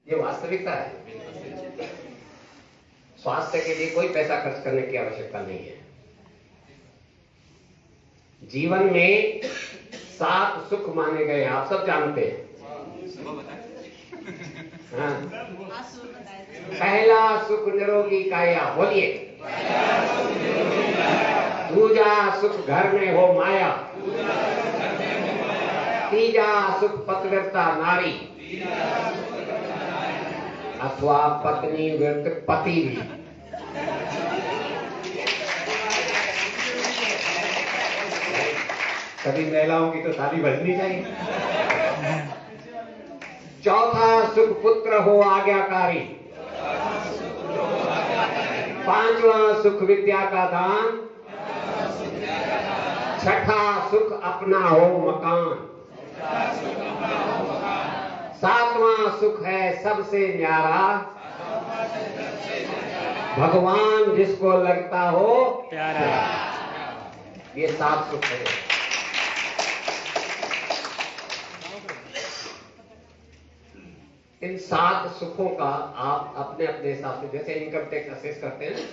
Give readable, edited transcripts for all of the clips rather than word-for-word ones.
ये वास्तविकता है। स्वास्थ्य के लिए कोई पैसा खर्च करने की आवश्यकता नहीं है। जीवन में 7 सुख माने गए, आप सब जानते हैं। हाँ। पहला सुख निरोगी काया, बोलिए। दूजा सुख घर में हो माया, तीजा सुख पतिव्रता नारी, अथवा पत्नी व्रत पति भी। सभी महिलाओं की तो ताली बजनी चाहिए। चौथा सुख पुत्र हो आज्ञाकारी, पांचवा सुख विद्या का दान, छठा सुख अपना हो मकान, सातवां सुख है सबसे न्यारा, भगवान जिसको लगता हो प्यारा। ये 7 सुख है। इन 7 सुखों का आप अपने अपने हिसाब से, जैसे इनकम टैक्स असेस करते हैं,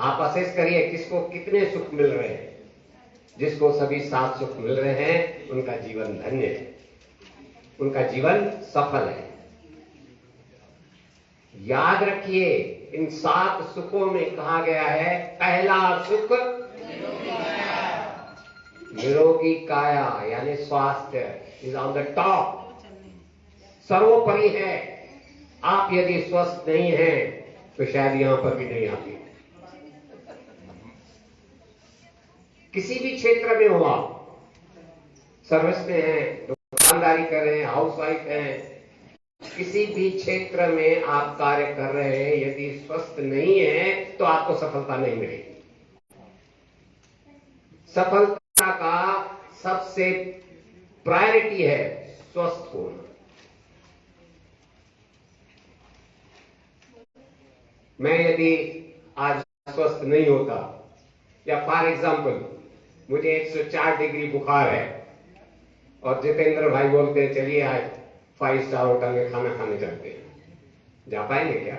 आप असेस करिए किसको कितने सुख मिल रहे हैं। जिसको सभी 7 सुख मिल रहे हैं उनका जीवन धन्य है, उनका जीवन सफल है। याद रखिए, इन 7 सुखों में कहा गया है, पहला सुख निरोगी काया यानी स्वास्थ्य इज ऑन द टॉप, सर्वोपरि है। आप यदि स्वस्थ नहीं हैं तो शायद यहां पर भी नहीं आती। किसी भी क्षेत्र में हो, आप सर्विस में हैं, दुकानदारी कर रहे हैं, हाउसवाइफ हैं, किसी भी क्षेत्र में आप कार्य कर रहे हैं, यदि स्वस्थ नहीं है तो आपको सफलता नहीं मिलेगी। सफलता का सबसे प्रायोरिटी है स्वस्थ होना। मैं यदि आज स्वस्थ नहीं होता, या फॉर एग्जाम्पल मुझे 104 डिग्री बुखार है और जितेंद्र भाई बोलते हैं चलिए आज 5 स्टार होटल में खाना खाने चलते हैं, जा पाएंगे क्या?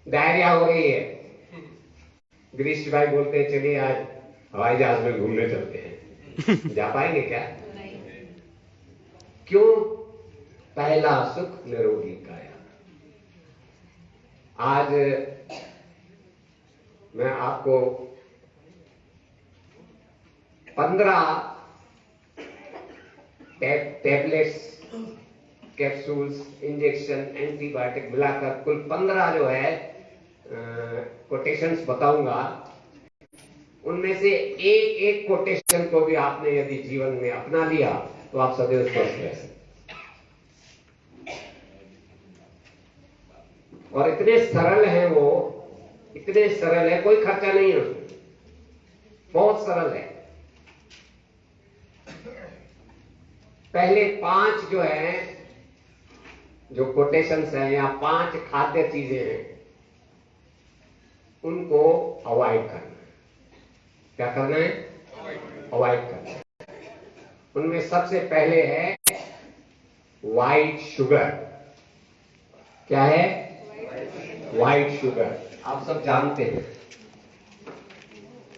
डायरिया हो रही है, गिरीश भाई बोलते हैं चलिए आज हवाई जहाज में घूमने चलते हैं, जा पाएंगे क्या? क्यों? पहला सुख निरोगी काया। आज मैं आपको 15 टैबलेट्स, कैप्सूल्स, इंजेक्शन, एंटीबायोटिक मिलाकर कुल 15 जो है कोटेशंस बताऊंगा। उनमें से एक कोटेशन को भी आपने यदि जीवन में अपना लिया तो आप सदैव स्वस्थ रह सकते। और इतने सरल हैं वो, इतने सरल है, कोई खर्चा नहीं है उसमें, बहुत सरल है। पहले 5 जो है, जो कोटेशंस हैं या 5 खाद्य चीजें हैं, उनको अवॉइड करना है। क्या करना है? अवॉइड करना है। उनमें सबसे पहले है व्हाइट शुगर। क्या है? White sugar. आप सब जानते हैं।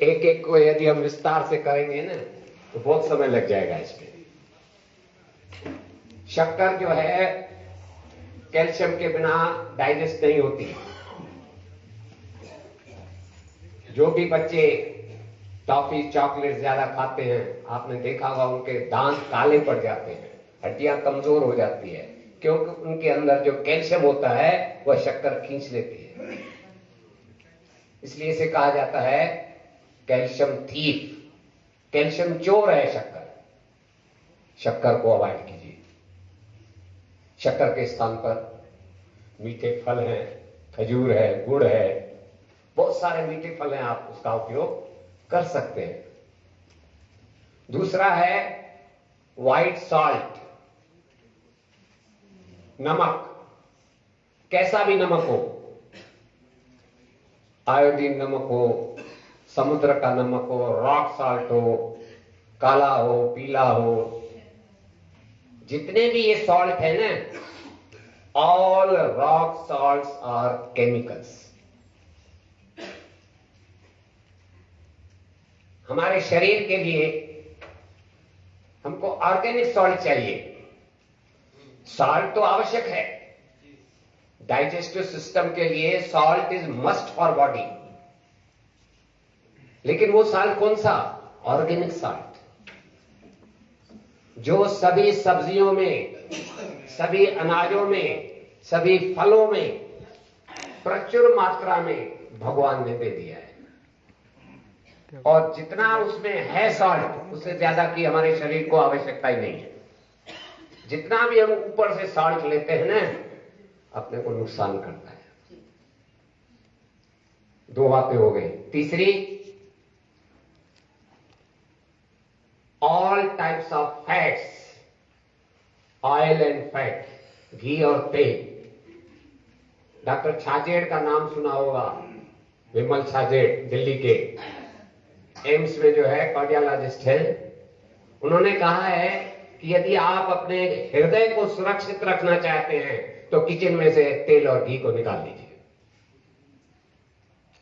एक को यदि हम विस्तार से करेंगे ना तो बहुत समय लग जाएगा इसमें। शक्कर जो है कैल्शियम के बिना डाइजेस्ट नहीं होती। जो भी बच्चे टॉफी चॉकलेट ज्यादा खाते हैं, आपने देखा होगा उनके दांत काले पड़ जाते हैं, हड्डियां कमजोर हो जाती है, क्योंकि उनके अंदर जो कैल्शियम होता है वह शक्कर खींच लेती है। इसलिए इसे कहा जाता है कैल्शियम थीफ, कैल्शियम चोर है शक्कर। शक्कर को अवॉइड कीजिए। शक्कर के स्थान पर मीठे फल हैं, खजूर है, गुड़ है, बहुत सारे मीठे फल हैं, आप उसका उपयोग कर सकते हैं। दूसरा है व्हाइट सॉल्ट, नमक। कैसा भी नमक हो, आयोडीन नमक हो, समुद्र का नमक हो, रॉक सॉल्ट हो, काला हो, पीला हो, जितने भी ये सॉल्ट है ना, all rock salts are chemicals. हमारे शरीर के लिए हमको ऑर्गेनिक सॉल्ट चाहिए। सॉल्ट तो आवश्यक है, डाइजेस्टिव सिस्टम के लिए salt is must for body. लेकिन वो सॉल्ट कौन सा? ऑर्गेनिक सॉल्ट, जो सभी सब्जियों में, सभी अनाजों में, सभी फलों में प्रचुर मात्रा में भगवान ने दे दिया है। और जितना उसमें है सॉल्ट, उससे ज्यादा की हमारे शरीर को आवश्यकता ही नहीं है। जितना भी हम ऊपर से सॉल्ट लेते हैं ना, अपने को नुकसान करता है। दो बातें हो गई। तीसरी, all types of fats, oil and fat, घी और तेल। डॉक्टर छाजेड़ का नाम सुना होगा, विमल छाजेड़, दिल्ली के एम्स में जो है कार्डियोलॉजिस्ट है। उन्होंने कहा है कि यदि आप अपने हृदय को सुरक्षित रखना चाहते हैं तो किचन में से तेल और घी को निकाल दीजिए,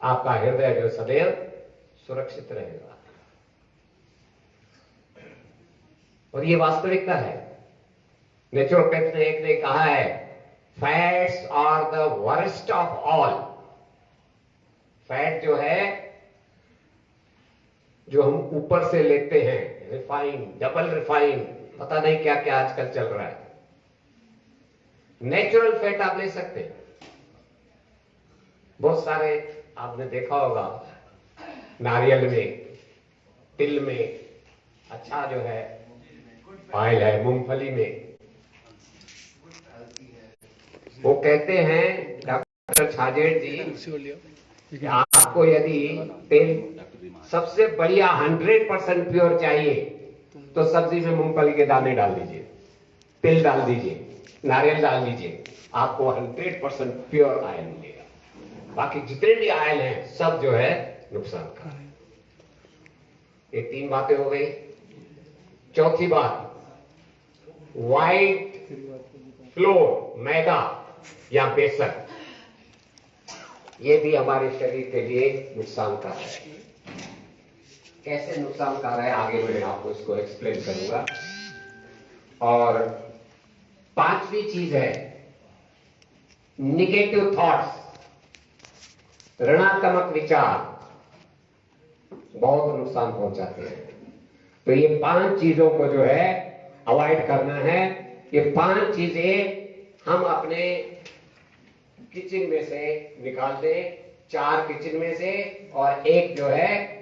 आपका हृदय जो सदैव सुरक्षित रहेगा। और ये वास्तविकता है। नेचुरोपैथ ने एक ने कहा है, fats are the worst of all. Fat जो है, जो हम ऊपर से लेते हैं, रिफाइन, डबल रिफाइन, पता नहीं क्या क्या आजकल चल रहा है। नेचुरल फैट आप ले सकते हैं। बहुत सारे आपने देखा होगा, नारियल में, तिल में अच्छा जो है ऑयल है, मूंगफली में। वो कहते हैं डॉक्टर छाजेड़ जी, कि आपको यदि तेल सबसे बढ़िया 100% प्योर चाहिए तो सब्जी में मूंगफली के दाने डाल दीजिए, तिल डाल दीजिए, नारियल डाल दीजिए, आपको 100% प्योर ऑयल मिलेगा। बाकी जितने भी ऑयल हैं सब जो है नुकसानकारक। ये तीन बातें हो गई। चौथी बात, व्हाइट फ्लोर, मैदा या बेसन, ये भी हमारे शरीर के लिए नुकसानकारक है। कैसे नुकसानकारक है, आगे मैं आपको इसको एक्सप्लेन करूंगा। और पांचवी चीज है निगेटिव थॉट्स, ऋणात्मक विचार बहुत नुकसान पहुंचाते हैं। तो ये 5 चीजों को जो है अवॉइड करना है। ये 5 चीजें हम अपने किचन में से निकाल दें, 4 किचन में से और 1 जो है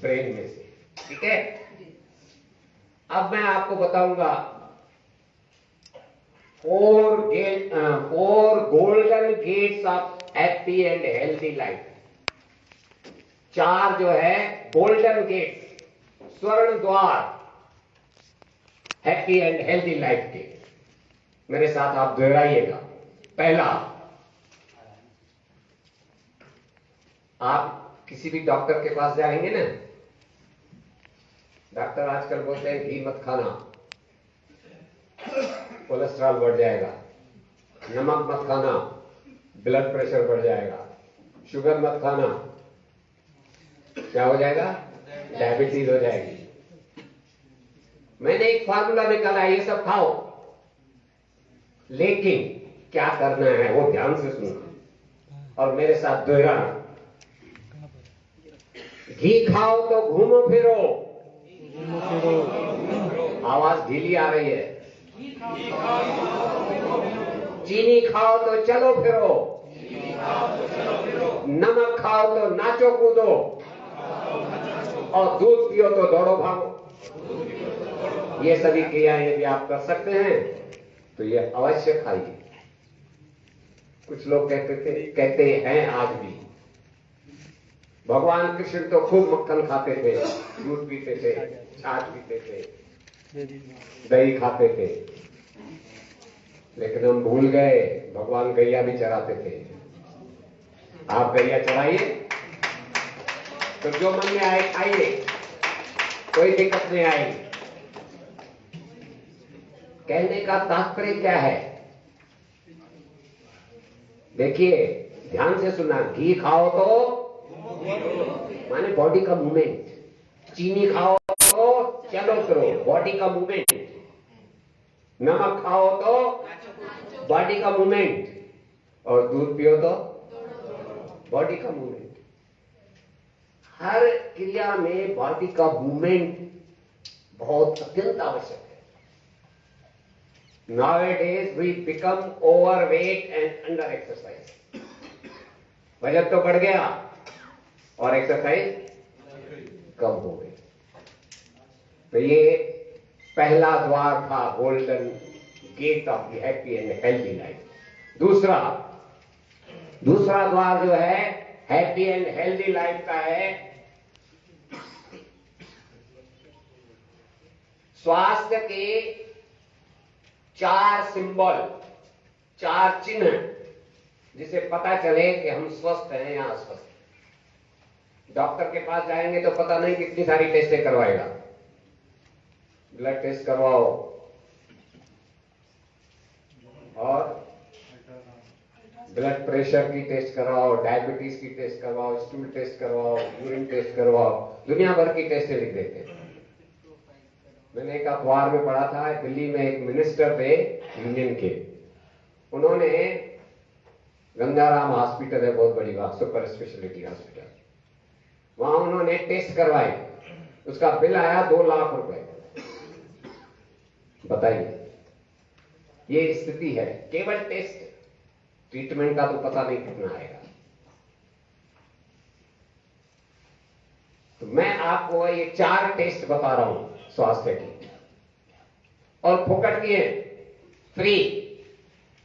ब्रेन में से। ठीक है, अब मैं आपको बताऊंगा 4 golden gates of happy and healthy life. 4 जो है गोल्डन गेट, स्वर्ण द्वार हैप्पी एंड हेल्थी लाइफ के। मेरे साथ आप दोहराइएगा। पहला, आप किसी भी डॉक्टर के पास जाएंगे ना, डॉक्टर आजकल बोलते हैं घी मत खाना, कोलेस्ट्रॉल बढ़ जाएगा, नमक मत खाना, ब्लड प्रेशर बढ़ जाएगा, शुगर मत खाना, क्या हो जाएगा? डायबिटीज हो जाएगी। मैंने एक फार्मूला निकाला, ये सब खाओ, लेकिन क्या करना है वो ध्यान से सुनना और मेरे साथ दोहराना। घी खाओ तो घूमो फिरो, आवाज ढीली आ रही है। चीनी खाओ तो चलो फिरो, नमक खाओ तो नाचो कूदो, और दूध पियो तो दौड़ो भागो। ये सभी क्रियाएं यदि आप कर सकते हैं तो ये अवश्य खाइए। कुछ लोग कहते हैं आज भी, भगवान कृष्ण तो खूब मक्खन खाते थे, दूध पीते थे, छाछ पीते थे, दही खाते थे, लेकिन हम भूल गए भगवान गैया भी चराते थे। आप गैया चराइए, तो जो मन में आए खाइए, कोई दिक्कत नहीं आएगी। कहने का तात्पर्य क्या है? देखिए, ध्यान से सुना। घी खाओ तो माने बॉडी का मूवमेंट, चीनी खाओ तो चलो करो, बॉडी का मूवमेंट, नमक खाओ तो बॉडी का मूवमेंट, और दूध पियो तो बॉडी का मूवमेंट। हर क्रिया में बॉडी का मूवमेंट बहुत अत्यंत आवश्यक है। Nowadays we become overweight and under exercise. वजन तो बढ़ गया और एक्सरसाइज कम हो गई। तो ये पहला द्वार था, golden gate of the happy and healthy life. दूसरा द्वार जो है हैप्पी एंड हेल्दी लाइफ का है, स्वास्थ्य के 4 सिंबल, 4 चिन्ह, जिसे पता चले कि हम स्वस्थ हैं या अस्वस्थ। डॉक्टर के पास जाएंगे तो पता नहीं कितनी सारी टेस्टें करवाएगा। ब्लड टेस्ट करवाओ और ब्लड प्रेशर की टेस्ट करवाओ, डायबिटीज की टेस्ट करवाओ, स्टूल टेस्ट करवाओ, यूरिन टेस्ट करवाओ, दुनिया भर की टेस्टें लिख देते हैं। मैंने एक अखबार में पढ़ा था, दिल्ली में एक मिनिस्टर थे यूनियन के, उन्होंने गंगाराम हॉस्पिटल है, बहुत बड़ी बात, सुपर स्पेशलिटी हॉस्पिटल, वहां उन्होंने टेस्ट करवाए, उसका बिल आया 2 लाख रुपए। बताइए, ये स्थिति है। केवल टेस्ट, ट्रीटमेंट का तो पता नहीं कितना आएगा। तो मैं आपको ये 4 टेस्ट बता रहा हूं स्वास्थ्य की, और फोकट की है, फ्री,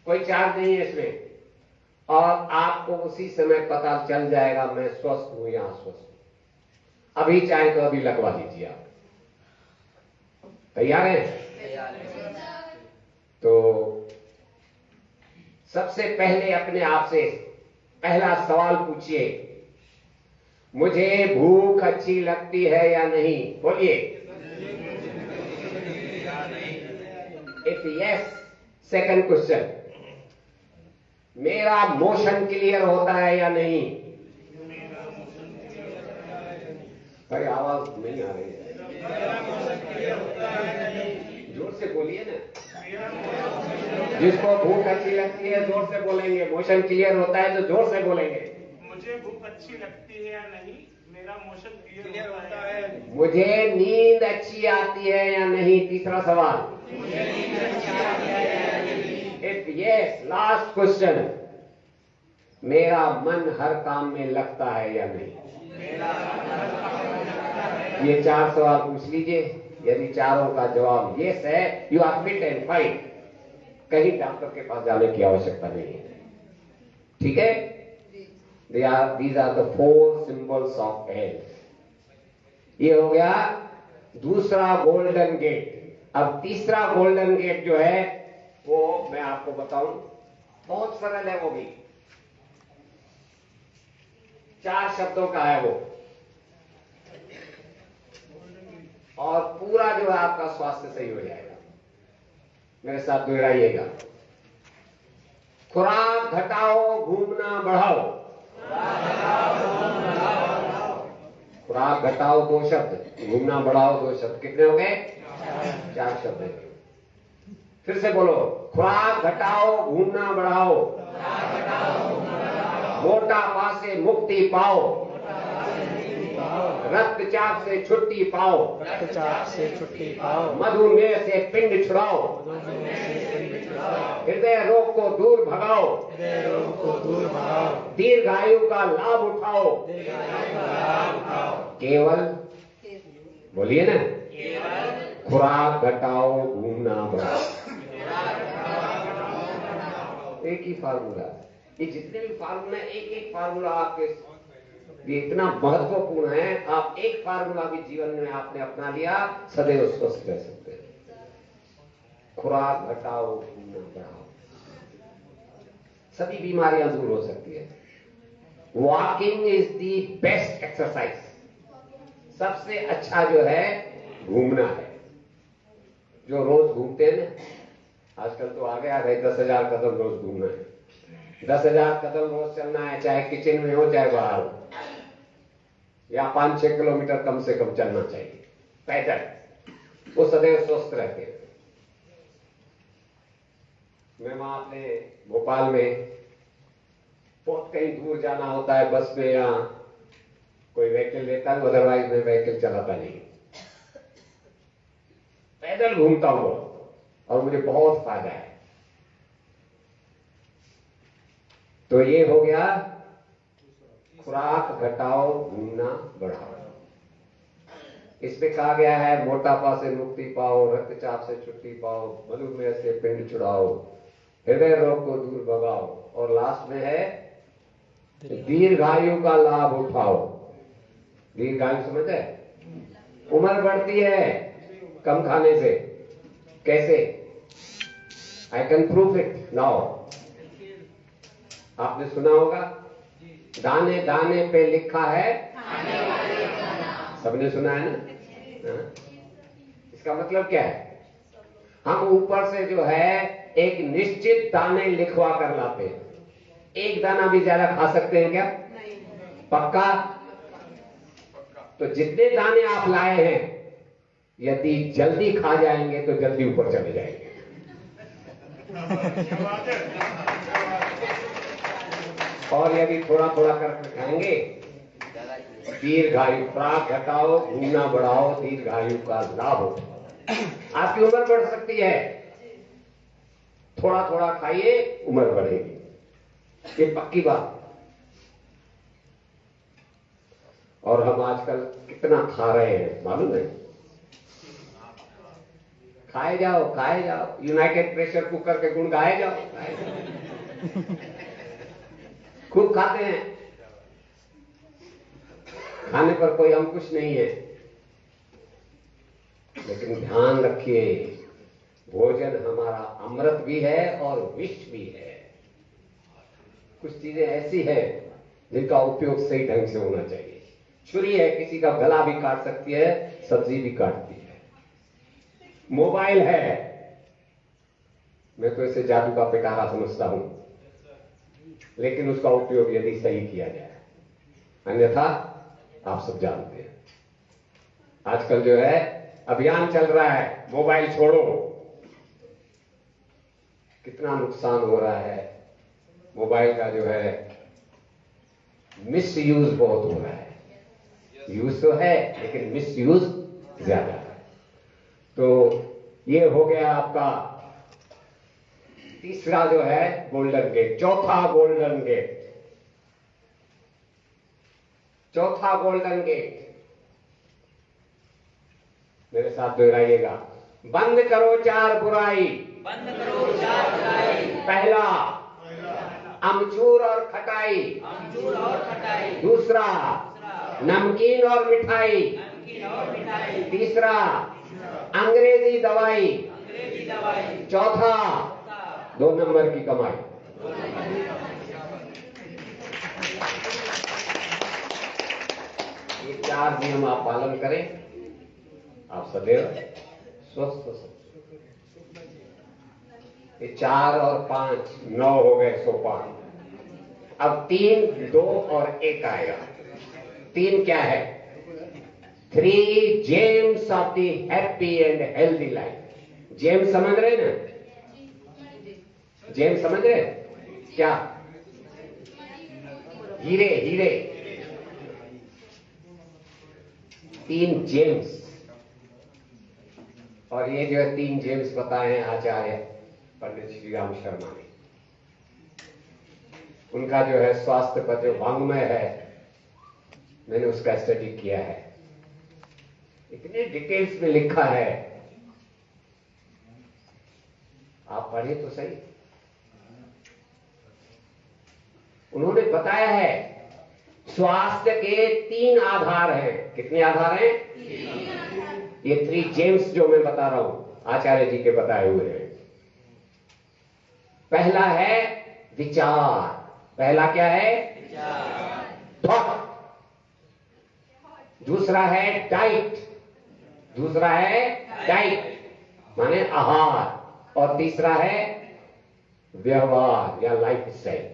कोई चार्ज नहीं है इसमें, और आपको उसी समय पता चल जाएगा मैं स्वस्थ हूं या अस्वस्थ हूं। अभी चाहे तो अभी लगवा लीजिए आप। तैयार हैं? तैयार है। तो सबसे पहले अपने आप से पहला सवाल पूछिए, मुझे भूख अच्छी लगती है या नहीं? बोलिए। इफ यस, सेकंड क्वेश्चन, मेरा मोशन क्लियर होता है या नहीं? भाई आवाज नहीं आ रही है, जोर से बोलिए ना। जिसको भूख अच्छी लगती है जोर से बोलेंगे, मोशन क्लियर होता है तो जोर से बोलेंगे। मुझे भूख अच्छी लगती है या नहीं, मेरा मोशन क्लियर होता है। मुझे नींद अच्छी आती है या नहीं? तीसरा सवाल। मुझे नींद अच्छी आती है या नहीं? इफ यस, लास्ट क्वेश्चन, मेरा मन हर काम में लगता है या नहीं? ये 4 सवाल पूछ लीजिए। यदि चारों का जवाब यस है, you are fit and fine, कहीं डॉक्टर के पास जाने की आवश्यकता नहीं है। ठीक है? These are the 4 symbols of health। ये हो गया दूसरा गोल्डन गेट। अब तीसरा गोल्डन गेट जो है वो मैं आपको बताऊं, बहुत सरल है, वो भी 4 शब्दों का है वो, और पूरा जो है आपका स्वास्थ्य सही हो जाएगा। मेरे साथ दोहराइएगा, खुराक घटाओ, घूमना बढ़ाओ। खुराक घटाओ 2 शब्द, घूमना बढ़ाओ 2 शब्द, कितने हो गए? 4 शब्द है। फिर से बोलो, खुराक घटाओ, घूमना बढ़ाओ, मोटापा से मुक्ति पाओ, रक्तचाप से छुट्टी पाओ, मधुमेह से पिंड छुड़ाओ, हृदय रोग को दूर भगाओ, दीर्घायु का लाभ उठाओ। केवल बोलिए ना, खुराक घटाओ, घूमना बढ़ाओ। एक ही फार्मूला। ये जितने भी फार्मूला, एक फार्मूला आपके ये इतना महत्वपूर्ण है। आप एक फार्मूला भी जीवन में आपने अपना लिया, सदैव स्वस्थ रह सकते हैं। खुराक घटाओ, घूमना बढ़ाओ, सभी बीमारियां दूर हो सकती है। Walking is the best exercise. सबसे अच्छा जो है घूमना है। जो रोज घूमते हैं आजकल तो आ गया भाई 10,000 कदम रोज घूमना है। 10,000 कदम रोज चलना है, चाहे किचन में हो चाहे बाहर हो, या 5-6 किलोमीटर कम से कम चलना चाहिए पैदल। वो सदैव स्वस्थ रहते हैं। मैं वहां अपने भोपाल में बहुत कहीं दूर जाना होता है बस में या कोई व्हीकल लेता हूं, अदरवाइज मैं व्हीकल चलाता नहीं, पैदल घूमता हूं और मुझे बहुत फायदा है। तो ये हो गया खुराक घटाओ, घूमना बढ़ाओ। इसमें कहा गया है मोटापा से मुक्ति पाओ, रक्तचाप से छुट्टी पाओ, मधुमेह से पिंड छुड़ाओ, हृदय रोग को दूर भगाओ, और लास्ट में है दीर्घायु का लाभ उठाओ। दीर्घायु समझते हैं? उम्र बढ़ती है कम खाने से। कैसे? I can prove it now. आपने सुना होगा दाने दाने पे लिखा है, सबने सुना है ना? इसका मतलब क्या है? हम ऊपर से जो है एक निश्चित दाने लिखवा कर लाते हैं। एक दाना भी ज्यादा खा सकते हैं क्या? पक्का? तो जितने दाने आप लाए हैं यदि जल्दी खा जाएंगे तो जल्दी ऊपर चले जाएंगे। और यदि थोड़ा थोड़ा करके खाएंगे, दीर्घायु, खुराक घटाओ, घूमना बढ़ाओ, दीर्घायु का लाभ उठाओ। आपकी उम्र बढ़ सकती है, थोड़ा थोड़ा खाइए, उम्र बढ़ेगी, ये पक्की बात। और हम आजकल कितना खा रहे हैं मालूम है? खाए जाओ खाए जाओ, यूनाइटेड प्रेशर कुकर के गुण गाए जाओ, खाए जाओ। खूब खाते हैं, खाने पर कोई अंकुश नहीं है। लेकिन ध्यान रखिए, भोजन हमारा अमृत भी है और विष भी है। कुछ चीजें ऐसी है जिनका उपयोग सही ढंग से होना चाहिए। छुरी है, किसी का गला भी काट सकती है, सब्जी भी काटती है। मोबाइल है, मैं तो इसे जादू का पिटारा समझता हूं, लेकिन उसका उपयोग यदि सही किया जाए, अन्यथा आप सब जानते हैं आजकल जो है अभियान चल रहा है मोबाइल छोड़ो। कितना नुकसान हो रहा है मोबाइल का, जो है मिस यूज बहुत हो रहा है। यूज तो है लेकिन मिस यूज ज्यादा है। तो ये हो गया आपका तीसरा जो है गोल्डन गेट। चौथा गोल्डन गेट, चौथा गोल्डन गेट मेरे साथ दोहराइएगा। बंद करो चार बुराई, बंद करो चार बुराई। पहला अमचूर और खटाई, अमचूर और खटाई। दूसरा नमकीन और मिठाई, नमकीन और मिठाई। तीसरा अंग्रेजी दवाई, अंग्रेजी दवाई। चौथा 2 नंबर की कमाई। ये 4 नियम आप पालन करें, आप सदैव स्वस्थ हो सकते। ये 4 और 5 9 हो गए, 105। अब 3, 2 और 1 आएगा। 3 क्या है? 3 James of the happy and healthy life. James समझ रहे ना? जेम्स समझ रहे? क्या? हीरे, हीरे। 3 जेम्स। और ये जो है 3 जेम्स बताए हैं आचार्य पंडित श्री राम शर्मा ने। उनका जो है स्वास्थ्य पर जो वांग्मय है, मैंने उसका स्टडी किया है। इतने डिटेल्स में लिखा है, आप पढ़े तो सही। उन्होंने बताया है स्वास्थ्य के 3 आधार हैं। कितने आधार हैं? ये 3 जेम्स जो मैं बता रहा हूं आचार्य जी के बताए हुए हैं। पहला है विचार। पहला क्या है? थॉट। दूसरा है डाइट। दूसरा है डाइट माने आहार, और तीसरा है व्यवहार या लाइफ स्टाइल।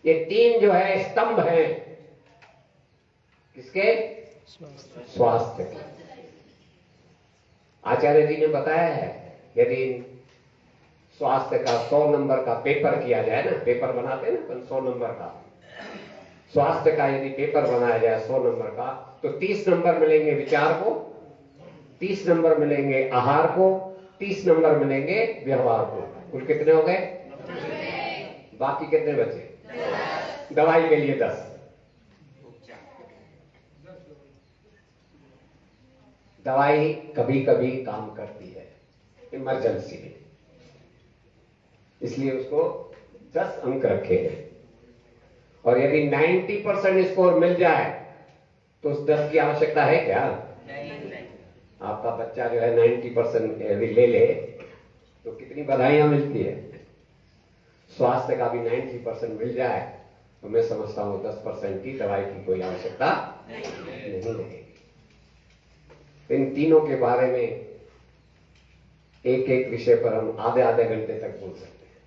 ये तीन जो है स्तंभ हैं किसके? स्वास्थ्य के। आचार्य जी ने बताया है यदि स्वास्थ्य का 100 नंबर का पेपर किया जाए ना, पेपर बनाते हैं ना 100 नंबर का, स्वास्थ्य का यदि पेपर बनाया जाए 100 नंबर का, तो 30 नंबर मिलेंगे विचार को, 30 नंबर मिलेंगे आहार को, 30 नंबर मिलेंगे व्यवहार को। कुल कितने हो गए? बाकी कितने बचे? दवाई के लिए 10। दवाई कभी कभी काम करती है इमरजेंसी में, इसलिए उसको 10 अंक रखे हैं। और यदि 90% स्कोर मिल जाए तो उस 10 की आवश्यकता है क्या? आपका बच्चा जो है 90% यदि ले ले तो कितनी बधाइयां मिलती है। स्वास्थ्य का भी 90% मिल जाए तो मैं समझता हूं 10% की दवाई की कोई आवश्यकता नहीं रहेगी। इन तीनों के बारे में एक एक विषय पर हम आधे आधे घंटे तक बोल सकते हैं।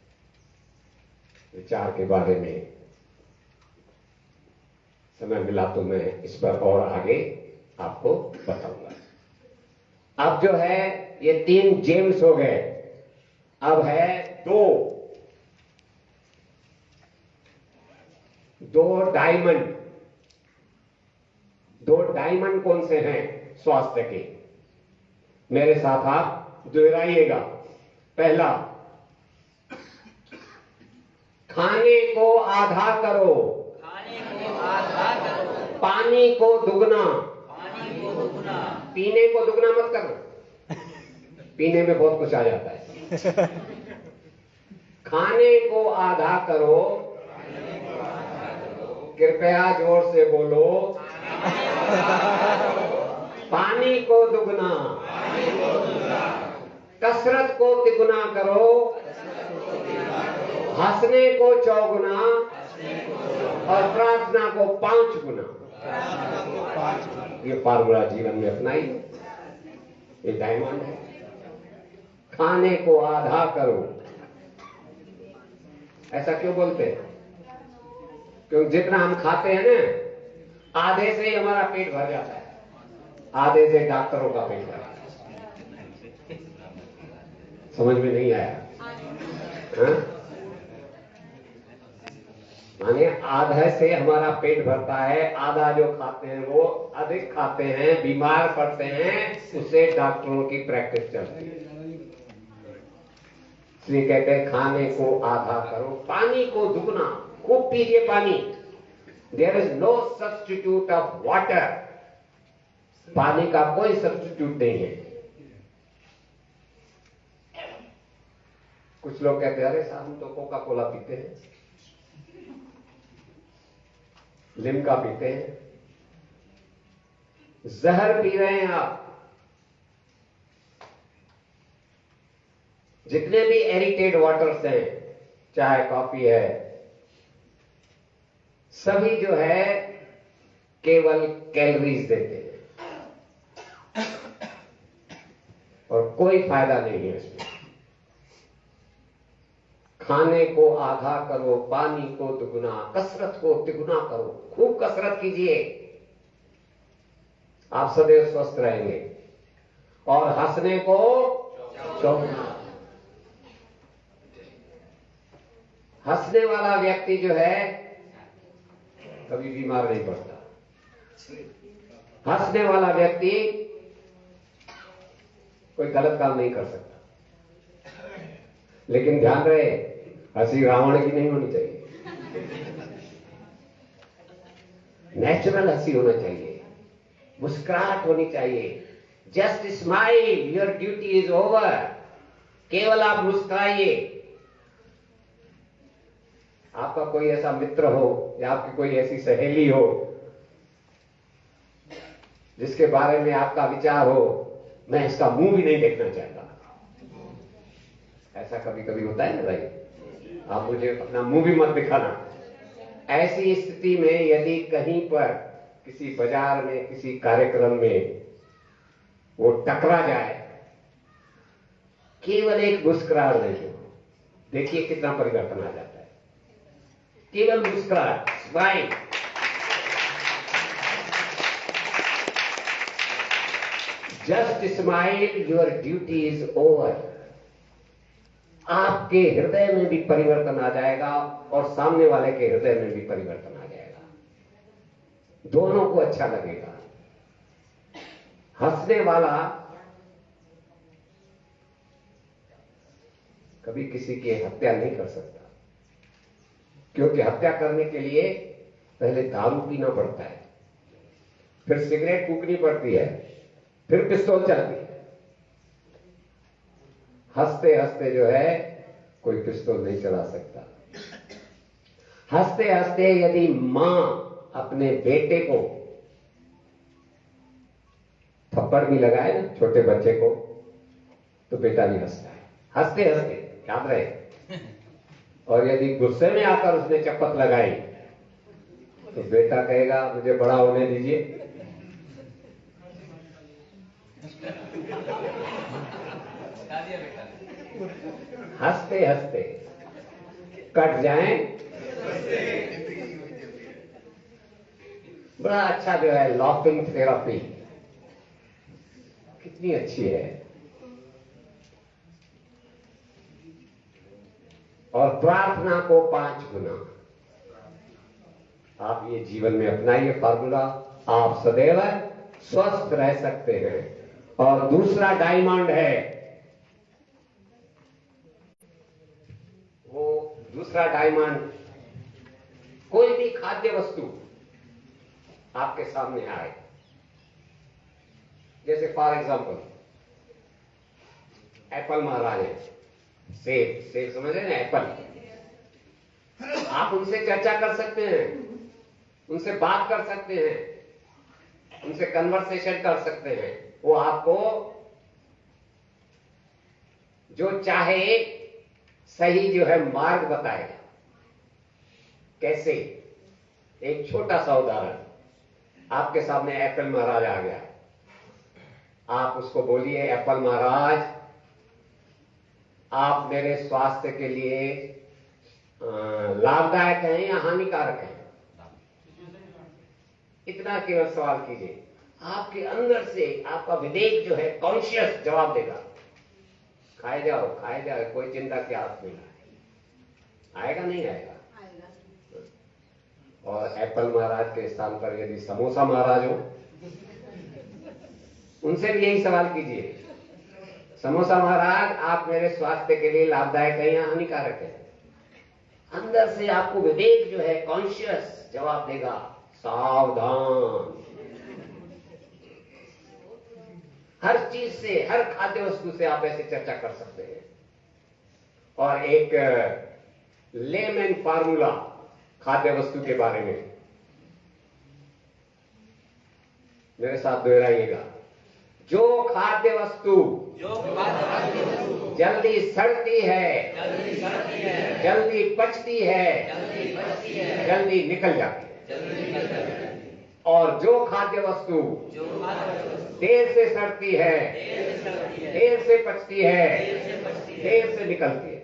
विचार के बारे में समय मिला तो मैं इस पर और आगे आपको बताऊंगा। अब जो है ये 3 जेम्स हो गए, अब है 2 डायमंड। 2 डायमंड कौन से हैं स्वास्थ्य के? मेरे साथ आप दोहराइएगा। पहला, खाने को आधा करो, खाने को आधा करो, पानी को दुगना, पानी को दुगना, पीने को दुगना मत करना, पीने में बहुत कुछ आ जाता है। खाने को आधा करो, कृपया जोर से बोलो, पानी को दुगना, कसरत को तिगुना करो, हंसने को 4 गुना और प्रार्थना को 5 गुना। ये फार्मूला जीवन में अपनाइए, ये डायमंड है। खाने को आधा करो, ऐसा क्यों बोलते हैं? क्योंकि जितना हम खाते हैं ना, आधे से ही हमारा पेट भर जाता है, आधे से डॉक्टरों का पेट भर जाता है। समझ में नहीं आया? माने आधे से हमारा पेट भरता है, आधा जो खाते हैं वो अधिक खाते हैं, बीमार पड़ते हैं, उससे डॉक्टरों की प्रैक्टिस चलती है। इसलिए कहते हैं खाने को आधा करो, पानी को दुगना, खूब पीजिए पानी। There is no substitute of water, पानी का कोई सब्स्टिट्यूट नहीं है। कुछ लोग कहते हैं अरे साहब हम तो कोका कोला पीते हैं, लिम्का पीते हैं, जहर पी रहे हैं आप। जितने भी एरिटेड वाटर्स हैं, चाय कॉफी है, सभी जो है केवल कैलोरीज देते हैं और कोई फायदा नहीं है इसमें। खाने को आधा करो, पानी को दुगुना, कसरत को तिगुना करो, खूब कसरत कीजिए, आप सदैव स्वस्थ रहेंगे। और हंसने को चौगुना। हंसने वाला व्यक्ति जो है कभी बीमार नहीं पड़ता। हंसने वाला व्यक्ति कोई गलत काम नहीं कर सकता। लेकिन ध्यान रहे, हंसी रावण की नहीं होनी चाहिए, नेचुरल हंसी होना चाहिए, मुस्कुराहट होनी चाहिए। Just smile, your duty is over. केवल आप मुस्कुराइए। आपका कोई ऐसा मित्र हो या आपकी कोई ऐसी सहेली हो जिसके बारे में आपका विचार हो मैं इसका मुंह भी नहीं देखना चाहता, ऐसा कभी कभी होता है ना भाई, आप मुझे अपना मुंह भी मत दिखाना। ऐसी स्थिति में यदि कहीं पर किसी बाजार में, किसी कार्यक्रम में वो टकरा जाए, केवल एक मुस्कुराहट देते हो, देखिए कितना परिवर्तन आ जाता है। केवल मुस्कुराहट, smile. Just smile, your duty is over. आपके हृदय में भी परिवर्तन आ जाएगा और सामने वाले के हृदय में भी परिवर्तन आ जाएगा, दोनों को अच्छा लगेगा। हंसने वाला कभी किसी की हत्या नहीं कर सकता, क्योंकि हत्या करने के लिए पहले दारू पीना पड़ता है, फिर सिगरेट फूकनी पड़ती है, फिर पिस्तौल चलती है। हंसते हंसते जो है कोई पिस्तौल नहीं चला सकता। हंसते हंसते यदि मां अपने बेटे को थप्पड़ भी लगाए ना, छोटे बच्चे को, तो बेटा भी हंसता है, हंसते हंसते, याद रहे। और यदि गुस्से में आकर उसने चप्पत लगाई तो बेटा कहेगा मुझे बड़ा होने दीजिए। हंसते हंसते कट जाएं। बड़ा अच्छा जो है लॉफिंग थेरेपी, कितनी अच्छी है। और प्रार्थना को 5 गुना। आप ये जीवन में अपनाइए फार्मूला, आप सदैव स्वस्थ रह सकते हैं। और दूसरा डायमंड है, वो दूसरा डायमंड, कोई भी खाद्य वस्तु आपके सामने आए, जैसे फॉर एग्जाम्पल एप्पल महाराज है, सेब समझ रहे ना, एप्पल। आप उनसे चर्चा कर सकते हैं, उनसे बात कर सकते हैं, उनसे कन्वर्सेशन कर सकते हैं। वो आपको जो चाहे सही जो है मार्ग बताएगा। कैसे? एक छोटा सा उदाहरण, आपके सामने एप्पल महाराज आ गया, आप उसको बोलिए एप्पल महाराज, आप मेरे स्वास्थ्य के लिए लाभदायक हैं या हानिकारक हैं? इतना केवल सवाल कीजिए, आपके अंदर से आपका विवेक जो है कॉन्शियस जवाब देगा। खाए जाओ, कोई चिंता की आप नहीं आएगा, नहीं आएगा। और एप्पल महाराज के स्थान पर यदि समोसा महाराज हो, उनसे भी यही सवाल कीजिए, समोसा महाराज आप मेरे स्वास्थ्य के लिए लाभदायक है या हानिकारक है? अंदर से आपको विवेक जो है कॉन्शियस जवाब देगा, सावधान। हर चीज से, हर खाद्य वस्तु से आप ऐसे चर्चा कर सकते हैं। और एक लेमन फार्मूला खाद्य वस्तु के बारे में मेरे साथ दोहराइएगा। जो खाद्य वस्तु जल्दी सड़ती है, जल्दी पचती है, जल्दी निकल जाती है। और जो खाद्य वस्तु देर से सड़ती है, देर से पचती है, देर से निकलती है।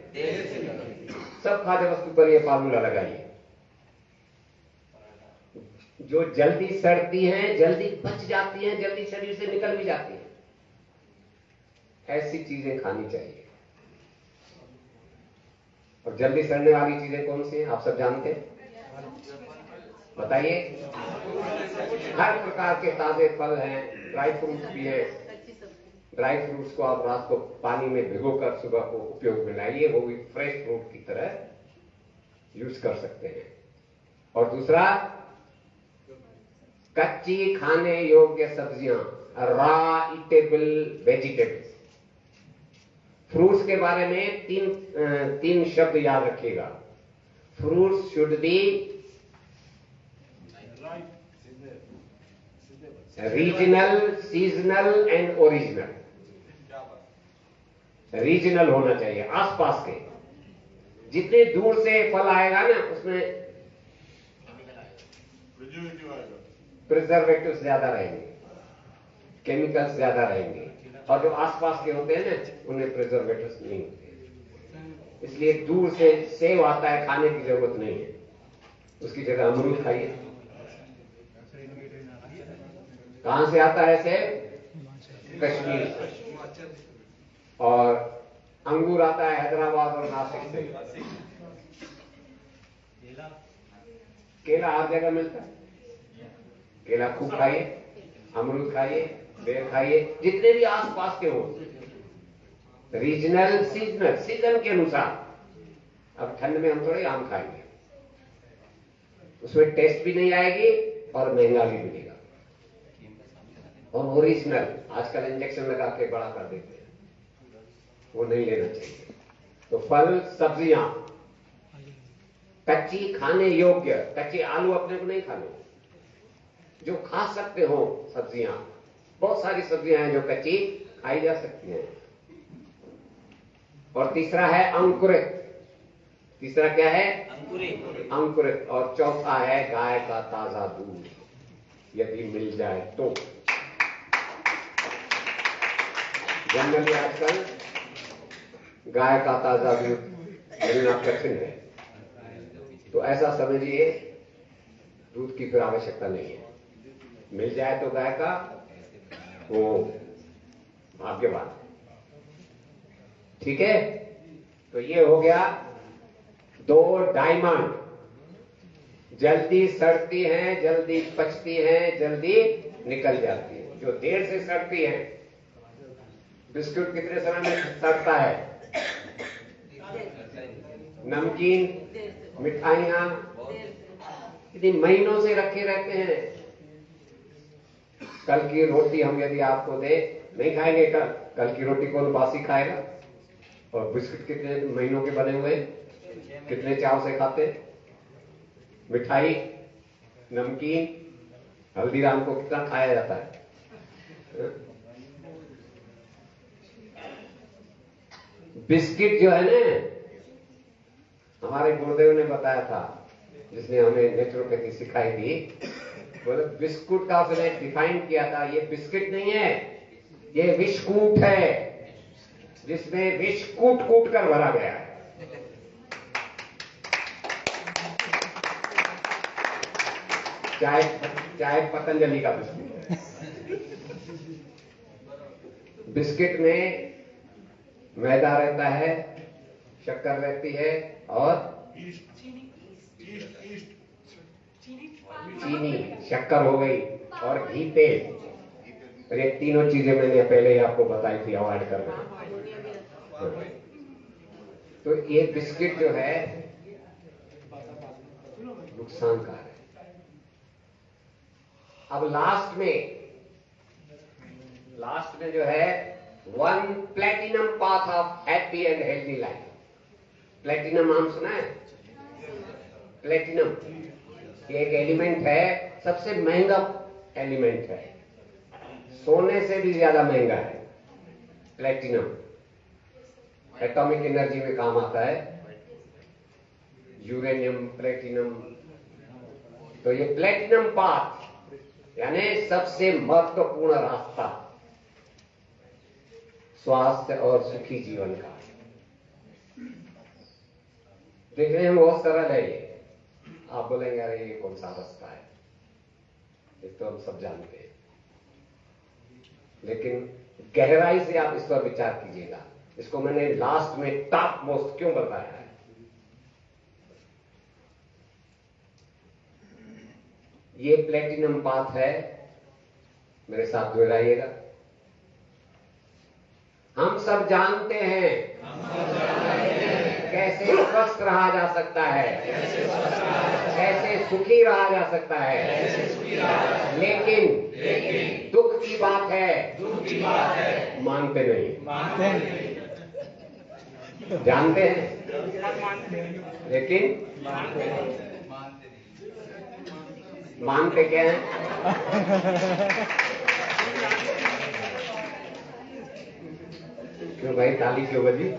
सब खाद्य वस्तु पर यह फार्मूला लगाइए। जो जल्दी सड़ती हैं, जल्दी पच जाती हैं, जल्दी शरीर से निकल भी जाती हैं, ऐसी चीजें खानी चाहिए। और जल्दी सड़ने वाली चीजें कौन सी हैं आप सब जानते हैं? बताइए। हर प्रकार के ताजे फल हैं, ड्राई फ्रूट्स भी है। ड्राई फ्रूट्स को आप रात को पानी में भिगोकर सुबह को उपयोग में लाइए, वो भी फ्रेश फ्रूट की तरह यूज कर सकते हैं। और दूसरा, कच्ची खाने योग्य सब्जियां, रॉ ईटेबल वेजिटेबल्स। फ्रूट्स के बारे में तीन शब्द याद रखिएगा। Fruits should be regional, seasonal and original. Regional होना चाहिए, आसपास के। जितने दूर से फल आएगा ना, उसमें प्रिजर्वेटिव्स ज्यादा रहेंगे, केमिकल्स ज्यादा रहेंगे, और जो आसपास के होते हैं ना, उन्हें प्रिजर्वेटिव्स नहीं होते, इसलिए दूर से सेब आता है, खाने की जरूरत नहीं है, उसकी जगह अमरूद खाइए। कहां से आता है सेब? कश्मीर से। और अंगूर आता है हैदराबाद और नासिक से। केला हर जगह मिलता है, केला खूब खाइए, अमरूद खाइए, बेर खाइए, जितने भी आसपास के हो, रीजनल सीजनल, सीजन के अनुसार। अब ठंड में हम थोड़े आम खाएंगे, उसमें टेस्ट भी नहीं आएगी और महंगा भी मिलेगा। और ओरिजिनल, आजकल इंजेक्शन लगा के बड़ा कर देते हैं, वो नहीं लेना चाहिए। तो फल सब्जियां कच्ची खाने योग्य, कच्चे आलू अपने को नहीं खाने, जो खा सकते हो सब्जियां, बहुत सारी सब्जियां हैं जो कच्ची खाई जा सकती हैं। और तीसरा है अंकुरित। तीसरा क्या है? अंकुरित। और चौथा है गाय का ताजा दूध, यदि मिल जाए तो। जनरली आजकल गाय का ताजा दूध मिलना कठिन है, तो ऐसा समझिए दूध की फिर आवश्यकता नहीं है, मिल जाए तो गाय का, वो भाग्यवान। ठीक है, तो ये हो गया 2 डायमंड। जल्दी सड़ती हैं, जल्दी पचती हैं, जल्दी निकल जाती है। जो देर से सड़ती है, बिस्कुट कितने समय में सड़ता है? नमकीन, मिठाइयां इतनी महीनों से रखे रहते हैं। कल की रोटी हम यदि आपको दे, नहीं खाएंगे, कल की रोटी कौन बासी खाएगा? और बिस्कुट कितने महीनों के बने हुए, कितने चाव से खाते। मिठाई, नमकीन, हल्दीराम को कितना खाया जाता है। बिस्किट जो है ना, हमारे गुरुदेव ने बताया था, जिसने हमें नेचुरोपैथी सिखाई थी, बोले बिस्कुट का उसने डिफाइन किया था, ये बिस्किट नहीं है, ये विषकूट है, जिसमें विष कूट कूट कर भरा गया है। चाहे पतंजलि का बिस्किट है। बिस्किट में मैदा रहता है, शक्कर रहती है और चीनी, शक्कर हो गई, और घी, तेल। ये तीनों चीजें मैंने पहले ही आपको बताई थी अवॉइड करना। तो ये बिस्किट जो है नुकसानकार है। अब लास्ट में जो है 1 platinum path of happy and healthy life. Platinum नाम सुना है? प्लेटिनम एक एलिमेंट है, सबसे महंगा एलिमेंट है, सोने से भी ज्यादा महंगा है प्लेटिनम। एटॉमिक एनर्जी में काम आता है, यूरेनियम, प्लेटिनम। तो ये प्लेटिनम पाथ यानी सबसे महत्वपूर्ण रास्ता स्वास्थ्य और सुखी जीवन का। देखने में बहुत सरल है ये, आप बोलेंगे अरे ये कौन सा रास्ता है, ये तो हम सब जानते हैं, लेकिन गहराई से आप इस पर विचार कीजिएगा। इसको मैंने लास्ट में टॉप मोस्ट क्यों बताया है? ये प्लेटिनम पाथ है, मेरे साथ दोहराइएगा। हम सब जानते हैं कैसे स्वस्थ रहा जा सकता है, कैसे सुखी रहा जा सकता है, लेकिन दुख की बात है, मानते नहीं। जानते हैं लेकिन मानते क्या है? क्यों भाई, ताली क्यों बजी?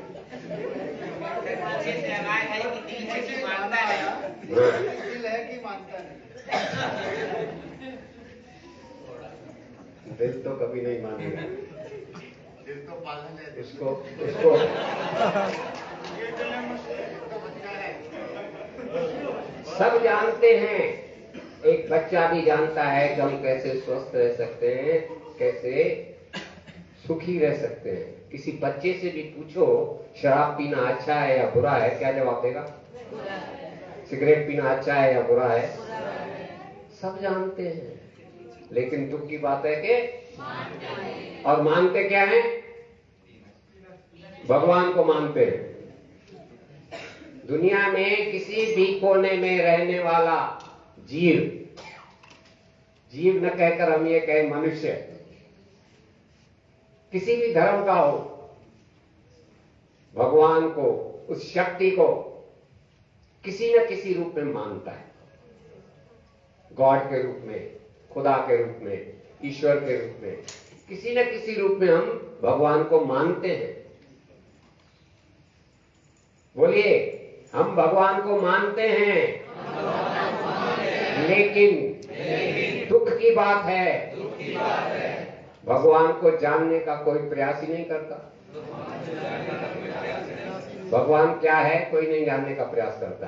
दिल तो कभी नहीं मानेगा। इसको इसको सब जानते हैं, एक बच्चा भी जानता है कि हम कैसे स्वस्थ रह सकते हैं, कैसे सुखी रह सकते हैं। किसी बच्चे से भी पूछो शराब पीना अच्छा है या बुरा है, क्या जवाब देगा? सिगरेट पीना अच्छा है या बुरा है? सब जानते हैं, लेकिन दुख की बात है कि और मानते क्या है? भगवान को मानते हैं। दुनिया में किसी भी कोने में रहने वाला जीव, जीव न कहकर हम ये कहें मनुष्य, किसी भी धर्म का हो, भगवान को, उस शक्ति को किसी न किसी रूप में मानता है। गॉड के रूप में, खुदा के रूप में, ईश्वर के रूप में, किसी न किसी रूप में हम भगवान को मानते हैं। बोलिए, हम भगवान को मानते हैं, लेकिन दुख की बात है, भगवान को जानने का कोई प्रयास ही नहीं करता। भगवान क्या है कोई नहीं जानने का प्रयास करता।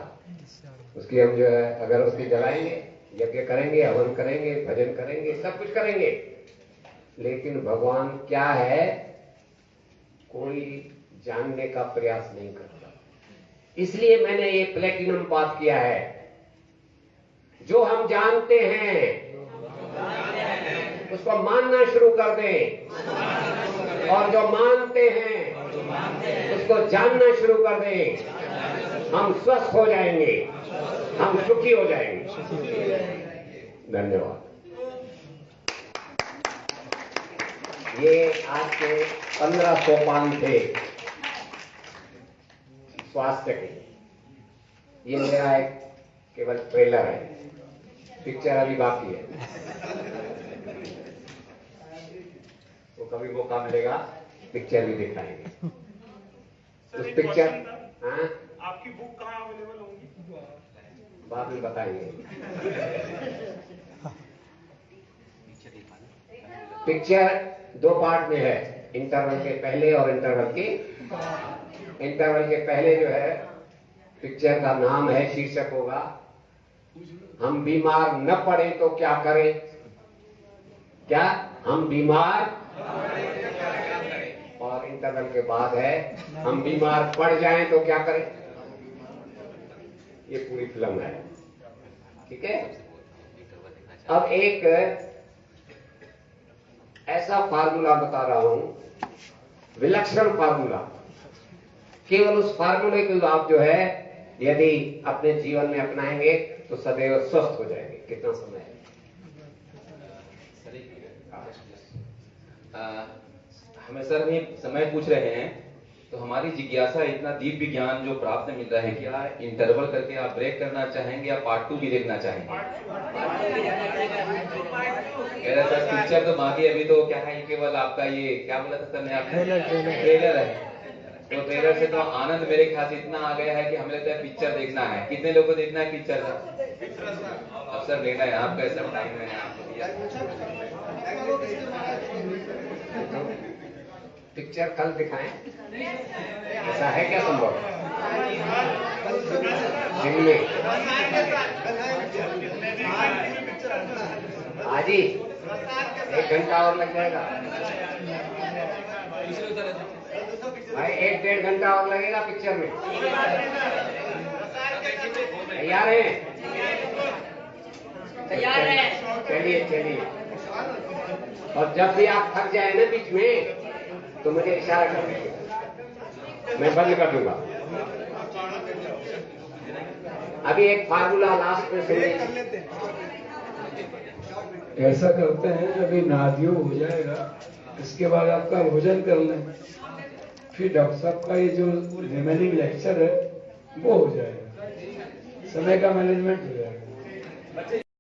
उसकी हम जो है अगर उसकी जलाएंगे, यज्ञ करेंगे, हवन करेंगे, भजन करेंगे, सब कुछ करेंगे, लेकिन भगवान क्या है कोई जानने का प्रयास नहीं करता। इसलिए मैंने ये प्लेटिनम पास किया है। जो हम जानते हैं उसको मानना शुरू कर दें, और जो मानते हैं उसको जानना शुरू कर दें। हम स्वस्थ हो जाएंगे, हम सुखी हो जाएंगे। धन्यवाद। ये आज के 15 सोपान थे स्वास्थ्य के। ये मेरा एक केवल ट्रेलर है, पिक्चर अभी बाकी है। तो कभी मौका मिलेगा पिक्चर भी दिखाएंगे। उस पिक्चर, हाँ, आपकी बुक कहाँ अवेलेबल होगी? बाद में बताएंगे। पिक्चर 2 पार्ट में है, इंटरवल के पहले और इंटरवल के। इंटरवल के पहले जो है पिक्चर का नाम है, शीर्षक होगा हम बीमार न पड़े तो क्या करें। क्या हम बीमार, और इंटरवल के बाद है हम बीमार पड़ जाएं तो क्या करें। ये पूरी फिल्म है, ठीक है। अब एक ऐसा फार्मूला बता रहा हूं, विलक्षण फार्मूला। केवल उस फार्मूले को आप जो है यदि अपने जीवन में अपनाएंगे तो सदैव स्वस्थ हो जाएंगे। कितना समय है? हमें सर ये समय पूछ रहे हैं, तो हमारी जिज्ञासा इतना दिव्य ज्ञान जो प्राप्त मिल रहा है, क्या इंटरवल करके आप ब्रेक करना चाहेंगे या पार्ट 2 भी देखना चाहेंगे? कह रहे सर पिक्चर तो बाकी, अभी तो क्या है, केवल आपका ये क्या बोला था सर ने, आप ट्रेलर है। तो ट्रेलर से तो आनंद मेरे ख्याल से इतना आ गया है कि हमें लगता है पिक्चर देखना है। कितने लोगों को देखना है पिक्चर? अब सर देखना है, आपका ऐसा टाइम है आपको दिया। पिक्चर कल दिखाएं, ऐसा है क्या संभव? दिन में आज ही 1 घंटा और लग जाएगा भाई, 1-1.5 घंटा और लगेगा पिक्चर में। तैयार हैं? तैयार है। चलिए चलिए। और जब भी आप थक जाए ना बीच में तो मुझे इशारा कर दीजिए, मैं बंद कर दूंगा। अभी एक फार्मूला लास्ट में सुनिए। ऐसा करते हैं, अभी नादियो हो जाएगा, इसके बाद आपका भोजन कर लें, फिर डॉक्टर साहब का ये जो रिमेनिंग लेक्चर है वो हो जाएगा, समय का मैनेजमेंट हो जाएगा।